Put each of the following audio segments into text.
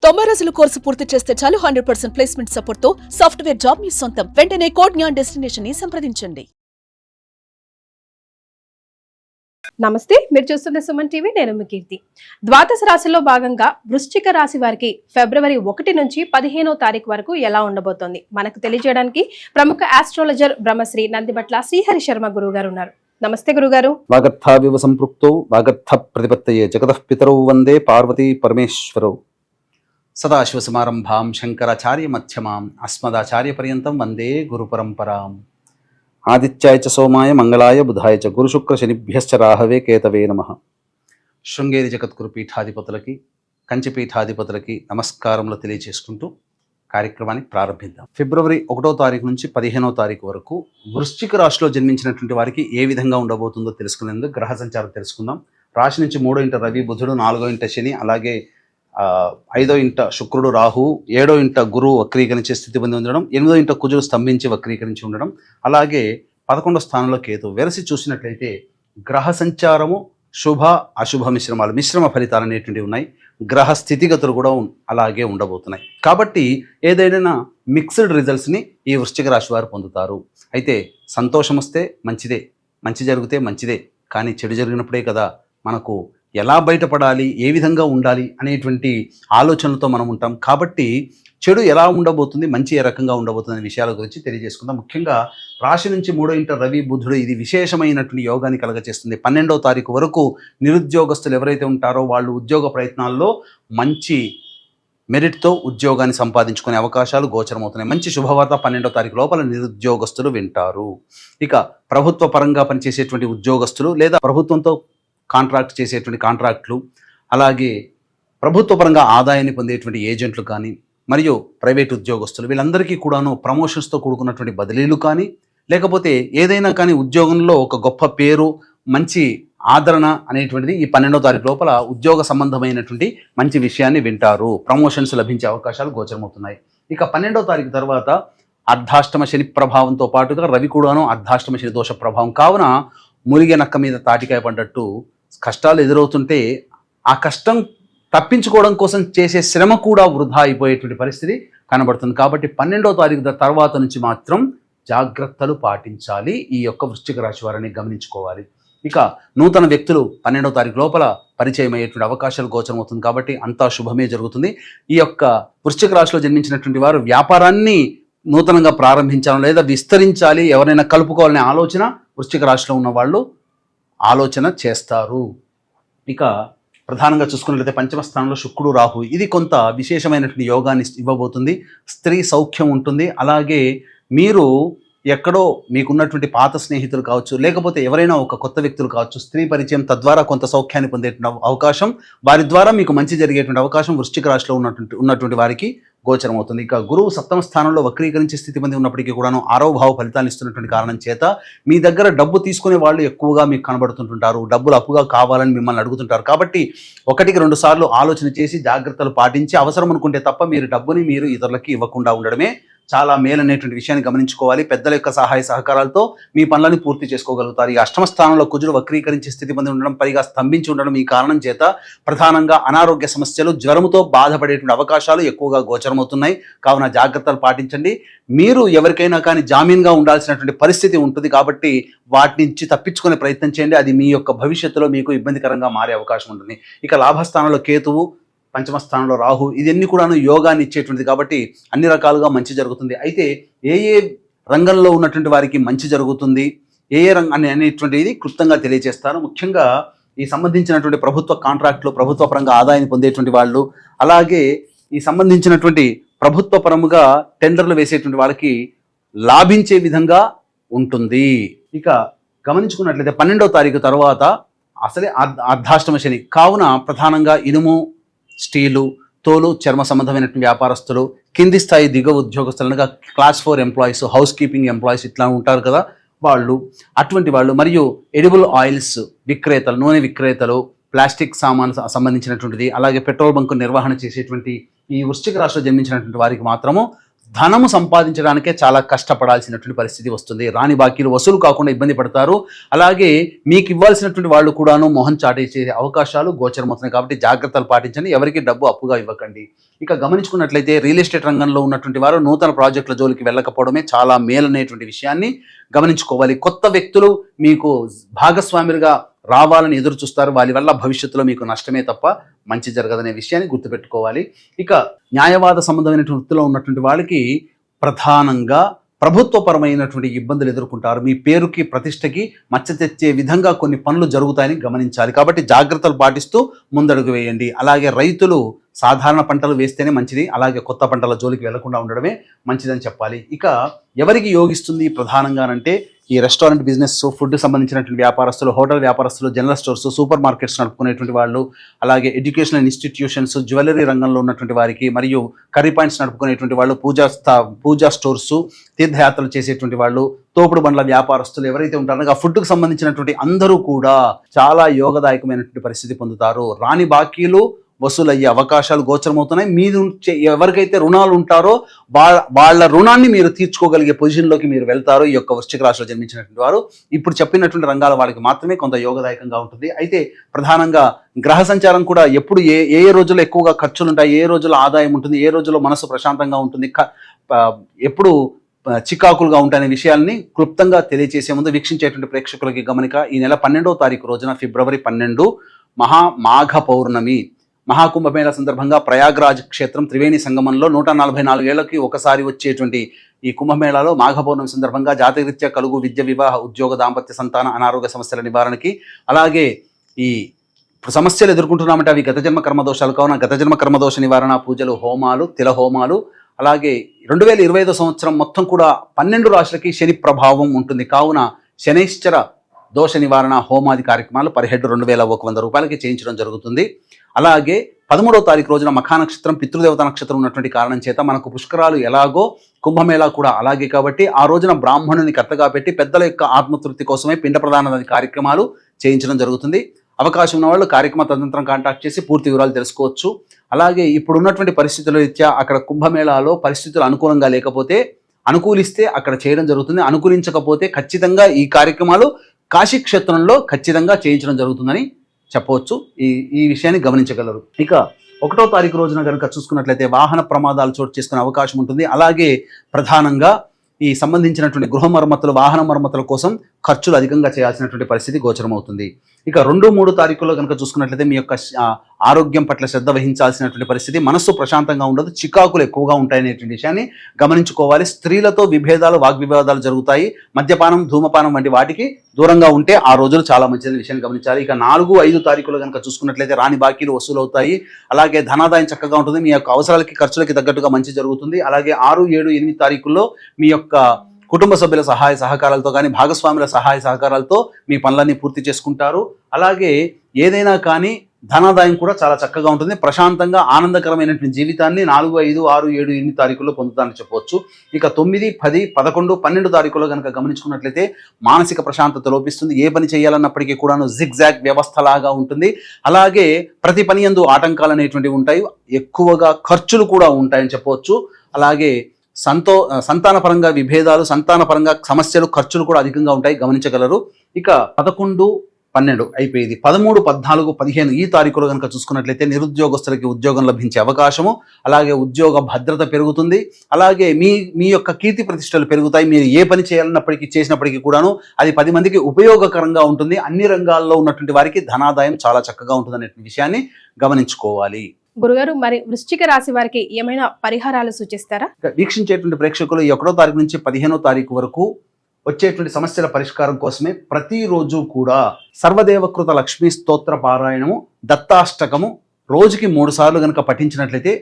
90 రోజుల కోర్సు పూర్తి చేస్తే చాలు 100% ప్లేస్మెంట్ సపోర్ట్ తో సాఫ్ట్వేర్ జాబ్ మీ సొంతం. వెంటనే కోడ్ జ్ఞాన్ డెస్టినేషన్ ని సంప్రదించండి. నమస్తే, మీరు చూస్తున్న సుమన్ టీవీ. నేను మీ కీర్తి. ద్వాదశ రాశిలో భాగంగా వృశ్చిక రాశి వారికి ఫిబ్రవరి 1 నుంచి 15వ తారీఖు వరకు ఎలా ఉండబోతోంది మనకు తెలియజేయడానికి ప్రముఖ ఆస్ట్రాలజర్ బ్రహ్మశ్రీ నందిబట్ల శ్రీహరి శర్మ గురువు గారు ఉన్నారు. నమస్తే గురుగారు. వాగర్థావివ సంపృక్తౌ వాగర్థ ప్రతిపత్తయే జగతః పితరౌ వందే పార్వతీ పరమేశ్వరౌ. సదాశివసమారంభాం శంకరాచార్య మధ్యమాం అస్మదాచార్య పర్యంతం వందే గురు పరంపరాం. ఆదిత్యాయ చ సోమాయ మంగళాయ బుధాయ చ గురు శుక్ర శనిభ్యశ్చ రాహవే కేతవే నమః. శృంగేరి జగద్గురు పీఠాధిపతులకి కంచి పీఠాధిపతులకి నమస్కారములు తెలియజేసుకుంటూ కార్యక్రమాన్ని ప్రారంభిద్దాం. ఫిబ్రవరి 1వ తారీఖు నుంచి 15వ తారీఖు వరకు వృశ్చిక రాశిలో జన్మించినటువంటి వారికి ఏ విధంగా ఉండబోతుందో తెలుసుకునేందుకు గ్రహ సంచారం తెలుసుకుందాం. రాశి నుంచి 3వ ఇంట రవి బుధుడు, 4వ ఇంట శని, అలాగే 5వ ఇంట శుక్రుడు రాహు, 7వ ఇంట గురువు వక్రీకరించే స్థితి పొంది ఉండడం, 8వ ఇంట కుజుడు స్తంభించి వక్రీకరించి ఉండడం, అలాగే 11వ స్థానంలో కేతు. వెరసి చూసినట్లయితే గ్రహ సంచారము శుభ అశుభ మిశ్రమాలు, మిశ్రమ ఫలితాలు అనేటువంటివి ఉన్నాయి. గ్రహ స్థితిగతులు కూడా అలాగే ఉండబోతున్నాయి. కాబట్టి ఏదైనా మిక్స్డ్ రిజల్ట్స్ని ఈ వృశ్చిక రాశి వారు పొందుతారు. అయితే సంతోషం వస్తే మంచిదే, మంచి జరిగితే మంచిదే, కానీ చెడు జరిగినప్పుడే కదా మనకు ఎలా బయటపడాలి, ఏ విధంగా ఉండాలి అనేటువంటి ఆలోచనలతో మనం ఉంటాం. కాబట్టి చెడు ఎలా ఉండబోతుంది, మంచి ఏ రకంగా ఉండబోతుంది అనే విషయాల గురించి తెలియజేసుకుందాం. ముఖ్యంగా రాశి నుంచి 3వ ఇంట రవి బుధుడు, ఇది విశేషమైనటువంటి యోగాన్ని కలగచేస్తుంది. 12వ తారీఖు వరకు నిరుద్యోగస్తులు ఎవరైతే ఉంటారో వాళ్ళు ఉద్యోగ ప్రయత్నాల్లో మంచి మెరిట్తో ఉద్యోగాన్ని సంపాదించుకునే అవకాశాలు గోచరమవుతున్నాయి. మంచి శుభవార్త 12వ తారీఖు లోపల నిరుద్యోగస్తులు వింటారు. ఇక ప్రభుత్వ పరంగా పనిచేసేటువంటి ఉద్యోగస్తులు లేదా ప్రభుత్వంతో కాంట్రాక్ట్ చేసేటువంటి కాంట్రాక్టులు, అలాగే ప్రభుత్వ పరంగా ఆదాయాన్ని పొందేటువంటి ఏజెంట్లు కానీ, మరియు ప్రైవేట్ ఉద్యోగస్తులు, వీళ్ళందరికీ కూడాను ప్రమోషన్స్తో కూడుకున్నటువంటి బదిలీలు కానీ, లేకపోతే ఏదైనా కానీ ఉద్యోగంలో ఒక గొప్ప పేరు, మంచి ఆదరణ అనేటువంటిది ఈ 12వ తారీఖు లోపల ఉద్యోగ సంబంధమైనటువంటి మంచి విషయాన్ని వింటారు. ప్రమోషన్స్ లభించే అవకాశాలు గోచరమవుతున్నాయి. ఇక 12వ తారీఖు తర్వాత అర్ధాష్టమ శని ప్రభావంతో పాటుగా రవి కూడాను అర్ధాష్టమ శని దోష ప్రభావం కావున మురిగే నక్క మీద తాటికాయ పడ్డట్టు కష్టాలు ఎదురవుతుంటే ఆ కష్టం తప్పించుకోవడం కోసం చేసే శ్రమ కూడా వృధా అయిపోయేటువంటి పరిస్థితి కనబడుతుంది. కాబట్టి 12వ తారీఖు తర్వాత నుంచి మాత్రం జాగ్రత్తలు పాటించాలి. ఈ యొక్క వృశ్చిక రాశి వారిని గమనించుకోవాలి. ఇక నూతన వ్యక్తులు 12వ తారీఖు లోపల పరిచయం అయ్యేటువంటి అవకాశాలు గోచరమవుతుంది. కాబట్టి అంతా శుభమే జరుగుతుంది. ఈ యొక్క వృశ్చిక రాశిలో జన్మించినటువంటి వారు వ్యాపారాన్ని నూతనంగా ప్రారంభించాలి లేదా విస్తరించాలి, ఎవరైనా కలుపుకోవాలనే ఆలోచన వృశ్చిక రాశిలో ఉన్న వాళ్ళు ఆలోచన చేస్తారు. ఇక ప్రధానంగా చూసుకున్నట్లయితే 5వ స్థానంలో శుక్రుడు రాహు, ఇది కొంత విశేషమైనటువంటి యోగాన్ని ఇవ్వబోతుంది. స్త్రీ సౌఖ్యం ఉంటుంది. అలాగే మీరు ఎక్కడో మీకున్నటువంటి పాత స్నేహితులు కావచ్చు, లేకపోతే ఎవరైనా ఒక కొత్త వ్యక్తులు కావచ్చు, స్త్రీ పరిచయం, తద్వారా కొంత సౌఖ్యాన్ని పొందేటువంటి అవకాశం, వారి ద్వారా మీకు మంచి జరిగేటువంటి అవకాశం వృశ్చిక రాశిలో ఉన్నటువంటి వారికి గోచరమవుతుంది. ఇక గురువు 7వ స్థానంలో వక్రీకరించే స్థితి పొంది ఉన్నప్పటికీ కూడాను 6వ భావ ఫలితాలు ఇస్తున్నటువంటి కారణం చేత మీ దగ్గర డబ్బు తీసుకునే వాళ్ళు ఎక్కువగా మీకు కనబడుతుంటుంటారు. డబ్బులు అప్పుగా కావాలని మిమ్మల్ని అడుగుతుంటారు. కాబట్టి 1-2 సార్లు ఆలోచన చేసి జాగ్రత్తలు పాటించి అవసరం అనుకుంటే తప్ప మీరు డబ్బుని మీరు ఇతరులకి ఇవ్వకుండా ఉండడమే చాలా మేలనేటువంటి విషయాన్ని గమనించుకోవాలి. పెద్దల యొక్క సహాయ సహకారాలతో మీ పనులను పూర్తి చేసుకోగలుగుతారు. ఈ 8వ స్థానంలో కుజుడు వక్రీకరించే స్థితి పొంది ఉండడం, పైగా స్తంభించి ఉండడం, ఈ కారణం చేత ప్రధానంగా అనారోగ్య సమస్యలు, జ్వరముతో బాధపడేటువంటి అవకాశాలు ఎక్కువగా గోచరమవుతున్నాయి. కావున జాగ్రత్తలు పాటించండి. మీరు ఎవరికైనా కానీ జామీన్గా ఉండాల్సినటువంటి పరిస్థితి ఉంటుంది. కాబట్టి వాటి నుంచి తప్పించుకునే ప్రయత్నం చేయండి. అది మీ యొక్క భవిష్యత్తులో మీకు ఇబ్బందికరంగా మారే అవకాశం ఉంటుంది. ఇక లాభస్థానంలో కేతువు, 5వ స్థానంలో రాహు, ఇదన్నీ కూడాను యోగాన్ని ఇచ్చేటువంటిది. కాబట్టి అన్ని రకాలుగా మంచి జరుగుతుంది. అయితే ఏ రంగంలో ఉన్నటువంటి వారికి మంచి జరుగుతుంది, ఏ రంగం అనేటువంటిది క్లుప్తంగా తెలియజేస్తాను. ముఖ్యంగా ఈ సంబంధించినటువంటి ప్రభుత్వ కాంట్రాక్టులు, ప్రభుత్వ పరంగా ఆదాయాన్ని పొందేటువంటి వాళ్ళు, అలాగే ఈ సంబంధించినటువంటి ప్రభుత్వ పరముగా టెండర్లు వేసేటువంటి వాళ్ళకి లాభించే విధంగా ఉంటుంది. ఇక గమనించుకున్నట్లయితే 12వ తారీఖు తర్వాత అసలే అర్ధాష్టమ శని కావున ప్రధానంగా ఇనుము, స్టీలు, తోలు, చర్మ సంబంధమైనటువంటి వ్యాపారస్తులు, కింది స్థాయి దిగువ ఉద్యోగస్తులుగా class 4 employees, house keeping employees ఇట్లా ఉంటారు కదా వాళ్ళు, అటువంటి వాళ్ళు, మరియు ఎడిబుల్ ఆయిల్స్ విక్రేతలు, నూనె విక్రేతలు, ప్లాస్టిక్ సామాన్ సంబంధించినటువంటిది, అలాగే పెట్రోల్ బంకు నిర్వహణ చేసేటువంటి ఈ వృశ్చిక రాశిలో జన్మించినటువంటి వారికి మాత్రము ధనము సంపాదించడానికే చాలా కష్టపడాల్సినటువంటి పరిస్థితి వస్తుంది. రాని బాకీలు వసూలు కాకుండా ఇబ్బంది పడతారు. అలాగే మీకు ఇవ్వాల్సినటువంటి వాళ్ళు కూడాను మొహం చాటేసే అవకాశాలు గోచరమవుతున్నాయి. కాబట్టి జాగ్రత్తలు పాటించండి. ఎవరికి డబ్బు అప్పుగా ఇవ్వకండి. ఇక గమనించుకున్నట్లయితే రియల్ ఎస్టేట్ రంగంలో ఉన్నటువంటి వారు నూతన ప్రాజెక్టుల జోలికి వెళ్ళకపోవడమే చాలా మేలనేటువంటి విషయాన్ని గమనించుకోవాలి. కొత్త వ్యక్తులు మీకు భాగస్వాములుగా రావాలని ఎదురు చూస్తారు. వారి వల్ల భవిష్యత్తులో మీకు నష్టమే తప్ప మంచి జరగదనే విషయాన్ని గుర్తుపెట్టుకోవాలి. ఇక న్యాయవాద సంబంధమైనటువంటి వృత్తిలో ఉన్నటువంటి వాళ్ళకి ప్రధానంగా ప్రభుత్వపరమైనటువంటి ఇబ్బందులు ఎదుర్కొంటారు. మీ పేరుకి ప్రతిష్టకి మచ్చ తెచ్చే విధంగా కొన్ని పనులు జరుగుతాయని గమనించాలి. కాబట్టి జాగ్రత్తలు పాటిస్తూ ముందడుగు వేయండి. అలాగే రైతులు సాధారణ పంటలు వేస్తేనే మంచిది. అలాగే కొత్త పంటల జోలికి వెళ్లకుండా ఉండడమే మంచిదని చెప్పాలి. ఇక ఎవరికి యోగిస్తుంది ప్రధానంగానంటే ఈ రెస్టారెంట్ బిజినెస్, ఫుడ్ సంబంధించినటువంటి వ్యాపారస్తులు, హోటల్ వ్యాపారస్తులు, జనరల్ స్టోర్స్, సూపర్ మార్కెట్స్ నడుపుకునేటువంటి వాళ్ళు, అలాగే ఎడ్యుకేషనల్ ఇన్స్టిట్యూషన్స్, జ్యువెలరీ రంగంలో ఉన్నటువంటి వారికి, మరియు కర్రీ పాయింట్స్ నడుపుకునేటువంటి వాళ్ళు, పూజా స్టోర్స్, తీర్థయాత్రలు చేసేటువంటి వాళ్ళు, తోపుడు బండ్ల వ్యాపారస్తులు ఎవరైతే ఉంటారో ఆ ఫుడ్కు సంబంధించినటువంటి అందరూ కూడా చాలా యోగదాయకమైనటువంటి పరిస్థితి పొందుతారు. రాని బాకీలు వసూలయ్యే అవకాశాలు గోచరమవుతున్నాయి. మీరు ఎవరికైతే రుణాలు ఉంటారో వాళ్ళ రుణాన్ని మీరు తీర్చుకోగలిగే పొజిషన్లోకి మీరు వెళ్తారో ఈ యొక్క వృశ్చిక రాశిలో జన్మించినటువంటి వారు. ఇప్పుడు చెప్పినటువంటి రంగాల వాళ్ళకి మాత్రమే కొంత యోగదాయకంగా ఉంటుంది. అయితే ప్రధానంగా గ్రహ సంచారం కూడా ఎప్పుడు ఏ రోజుల్లో ఎక్కువగా ఖర్చులు ఉంటాయి, ఏ రోజుల్లో ఆదాయం ఉంటుంది, ఏ రోజుల్లో మనసు ప్రశాంతంగా ఉంటుంది, ఎప్పుడు చికాకులుగా ఉంటాయనే విషయాల్ని క్లుప్తంగా తెలియజేసే ముందు వీక్షించేటువంటి ప్రేక్షకులకి గమనిక. ఈ నెల 12వ తారీఖు రోజున ఫిబ్రవరి 12 మాఘ పౌర్ణమి. మహాకుంభమేళ సందర్భంగా ప్రయాగ్రాజ్ క్షేత్రం త్రివేణి సంగమంలో 144 ఏళ్లకి ఒకసారి వచ్చేటువంటి ఈ కుంభమేళాలో మాఘ పౌర్ణమి సందర్భంగా జాతకరీత్యా కలుగు విద్య, వివాహ, ఉద్యోగ, దాంపత్య, సంతాన, అనారోగ్య సమస్యల నివారణకి, అలాగే ఈ సమస్యలు ఎదుర్కొంటున్నామంటే అవి గత జన్మ కర్మదోషాలు కావున గత జన్మ కర్మదోష నివారణ పూజలు, హోమాలు, తిల హోమాలు, అలాగే 2025 సంవత్సరం మొత్తం కూడా 12 రాశులకి శని ప్రభావం ఉంటుంది కావున శనైశ్చర దోష నివారణ హోమాది కార్యక్రమాలు పర్ హెడ్ 2100 రూపాయలకి చేయించడం జరుగుతుంది. అలాగే 13వ తారీఖు రోజున మఖా నక్షత్రం, పితృదేవత నక్షత్రం ఉన్నటువంటి కారణం చేత మనకు పుష్కరాలు ఎలాగో కుంభమేళా కూడా అలాగే. కాబట్టి ఆ రోజున బ్రాహ్మణుని కర్తగా పెట్టి పెద్దల యొక్క ఆత్మతృప్తి కోసమే పిండ ప్రదాన కార్యక్రమాలు చేయించడం జరుగుతుంది. అవకాశం ఉన్న వాళ్ళు కార్యక్రమ తదనంతరం కాంటాక్ట్ చేసి పూర్తి వివరాలు తెలుసుకోవచ్చు. అలాగే ఇప్పుడు ఉన్నటువంటి పరిస్థితుల రీత్యా అక్కడ కుంభమేళాలో పరిస్థితులు అనుకూలంగా లేకపోతే అనుకూలిస్తే అక్కడ చేయడం జరుగుతుంది. అనుకూలించకపోతే ఖచ్చితంగా ఈ కార్యక్రమాలు కాశీ క్షేత్రంలో ఖచ్చితంగా చేయించడం జరుగుతుందని చెప్పవచ్చు. ఈ విషయాన్ని గమనించగలరు. ఇక 1వ తారీఖు రోజున కనుక చూసుకున్నట్లయితే వాహన ప్రమాదాలు చోటు చేసుకునే అవకాశం ఉంటుంది. అలాగే ప్రధానంగా ఈ సంబంధించినటువంటి గృహ మరమ్మతులు, వాహన మరమ్మతుల కోసం ఖర్చులు అధికంగా చేయాల్సినటువంటి పరిస్థితి గోచరమవుతుంది. ఇక 2, 3 తారీఖుల్లో కనుక చూసుకున్నట్లయితే మీ యొక్క ఆరోగ్యం పట్ల శ్రద్ధ వహించాల్సినటువంటి పరిస్థితి, మనస్సు ప్రశాంతంగా ఉండదు, చికాకులు ఎక్కువగా ఉంటాయనేటువంటి విషయాన్ని గమనించుకోవాలి. స్త్రీలతో విభేదాలు, వాగ్వివాదాలు జరుగుతాయి. మద్యపానం, ధూమపానం వంటి వాటికి దూరంగా ఉంటే ఆ రోజులు చాలా మంచిదనే విషయాన్ని గమనించాలి. ఇక 4, 5 తారీఖులు కనుక చూసుకున్నట్లయితే రాని బాకీలు వసూలు అవుతాయి. అలాగే ధనాదాయం చక్కగా ఉంటుంది. మీ యొక్క అవసరాలకి, ఖర్చులకి తగ్గట్టుగా మంచి జరుగుతుంది. అలాగే 6, 7, 8 తారీఖుల్లో మీ యొక్క కుటుంబ సభ్యుల సహాయ సహకారాలతో కానీ భాగస్వాముల సహాయ సహకారాలతో మీ పనులన్నీ పూర్తి చేసుకుంటారు. అలాగే ఏదైనా కానీ ధనాదాయం కూడా చాలా చక్కగా ఉంటుంది. ప్రశాంతంగా ఆనందకరమైనటువంటి జీవితాన్ని 4, 5, 6, 7, 8 తారీఖుల్లో పొందుతారని చెప్పవచ్చు. ఇక 9, 10, 11, 12 తారీఖుల్లో కనుక గమనించుకున్నట్లయితే మానసిక ప్రశాంతత లోపిస్తుంది. ఏ పని చేయాలన్నప్పటికీ కూడాను జిగ్జాగ్ వ్యవస్థలాగా ఉంటుంది. అలాగే ప్రతి పని యందు ఆటంకాలు అనేటువంటివి ఉంటాయి. ఎక్కువగా ఖర్చులు కూడా ఉంటాయని చెప్పవచ్చు. అలాగే సంతానపరంగా విభేదాలు, సంతానపరంగా సమస్యలు, ఖర్చులు కూడా అధికంగా ఉంటాయి, గమనించగలరు. ఇక 11, 12 అయిపోయింది. 13, 14, 15 ఈ తారీఖులో కనుక చూసుకున్నట్లయితే నిరుద్యోగస్తులకి ఉద్యోగం లభించే అవకాశము, అలాగే ఉద్యోగ భద్రత పెరుగుతుంది. అలాగే మీ యొక్క కీర్తి ప్రతిష్టలు పెరుగుతాయి. మీరు ఏ పని చేసినప్పటికీ కూడాను అది 10 మందికి ఉపయోగకరంగా ఉంటుంది. అన్ని రంగాల్లో ఉన్నటువంటి వారికి ధనాదాయం చాలా చక్కగా ఉంటుంది అనే విషయాన్ని గమనించుకోవాలి. గురుగారు, మరి వృశ్చిక రాశి వారికి ఏమైనా పరిహారాలు సూచిస్తారా? వీక్షించేటువంటి ప్రేక్షకులు ఈ 1వ తారీఖు నుంచి 15వ తారీఖు వరకు వచ్చేటువంటి సమస్యల పరిష్కారం కోసమే ప్రతిరోజు కూడా సర్వదేవకృత లక్ష్మీ స్తోత్ర పారాయణము, దత్తాష్టకము రోజుకి 3 సార్లు కనుక పఠించినట్లయితే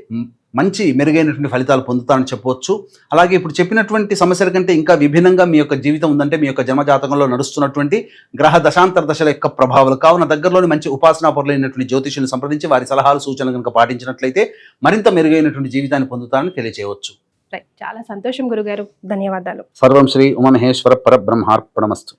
మంచి మెరుగైనటువంటి ఫలితాలు పొందుతారని చెప్పవచ్చు. అలాగే ఇప్పుడు చెప్పినటువంటి సమస్యల కంటే ఇంకా విభిన్నంగా మీ యొక్క జీవితం ఉందంటే మీ యొక్క జన్మజాతకంలో నడుస్తున్నటువంటి గ్రహ దశాంతర దశల యొక్క ప్రభావాలు కావున దగ్గరలోని మంచి ఉపాసనా పరులైనటువంటి జ్యోతిషులను సంప్రదించి వారి సలహాలు, సూచనలు కనుక పాటించినట్లయితే మరింత మెరుగైనటువంటి జీవితాన్ని పొందుతారని తెలియజేయవచ్చు. చాలా సంతోషం గురుగారు, ధన్యవాదాలు. సర్వం శ్రీ ఉమామహేశ్వర పరబ్రహ్మార్పణమస్తు.